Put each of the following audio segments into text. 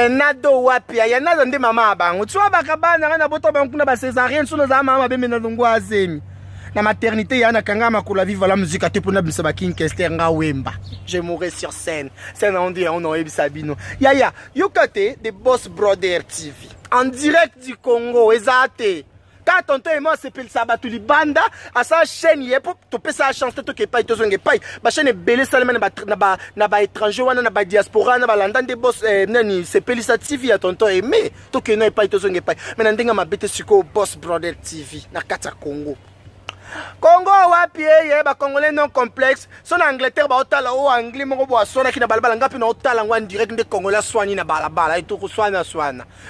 nado wapia ya nado nde mama bango tsoa bakabana na boto bango kuna ba césarienne sono za mama bembe na longo azemi na maternité ya na kanga makula viva la musique ate pona bisa ba King Kester nga wemba je mourrai sur scène c'est on dit on a Sabino ya yokate de Boss Brother TV en direct du Congo ezate quand tonton et moi c'est pel sabatu libanda à sa chaîne yé pour topé sa chance to ke pay to zonge pay ba chaîne belé salama na ba étranger wana na ba diaspora na ba landa de Boss nani c'est pel sa TV ya tonton et mais to ke no pay to zonge pay mais na ndenga mabete siko Boss Brother TV na kata Congo Congo wapi ye ba congolais non complexe son Angleterre ba otala o anglais moko bo asona kina balabala ngapi na otala ngwa direct de congolais soigné na balabala et to soigna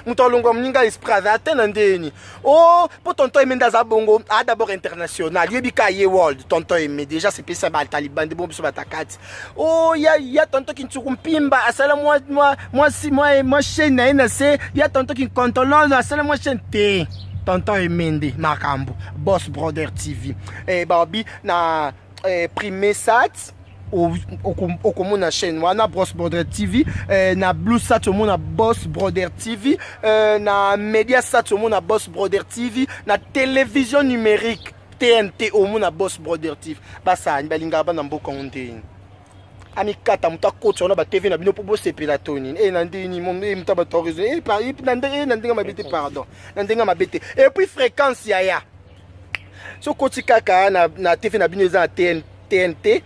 muto longo mninga isprada tena ndeni oh pour tonton emenda za bongo a d'abord international yebi ka ye world tonton eme déjà c'est pesa ba taliban de bombe so batakati oh ya tonton kintuku mpimba asala moi chaîne na c'est ya tonton kin contrôle asala moi chaîne te tonton Emende Makambo Boss Brother TV Barbie na Prime Sat au commun na chaîne wana Boss Brother TV na Blue Sat au na Boss Brother TV na Media Sat au na Boss Brother TV na télévision numérique TNT au na Boss Brother TV basa balinga ba na mboka ondeni ami kata muta coach on a ba TV na bino pour bosser pelatoni et nandini mon muta ba tourisme et par nandinga mabete pardon nandinga mabete et puis fréquence ya so koti kaka na TV na bino za TNT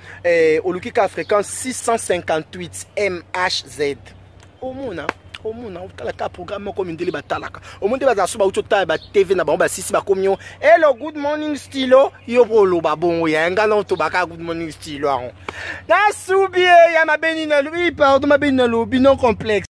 olukika fréquence 658 MHz omona utala ka programme comme ndeli batalaka omonde baza so ba utota ba TV na ba sisi ba komio hello good morning stylo yo bolo ba bongo ya ngana to baka good morning stylo na subie ya mabeni na lui pardon mabeni na lobi non complexe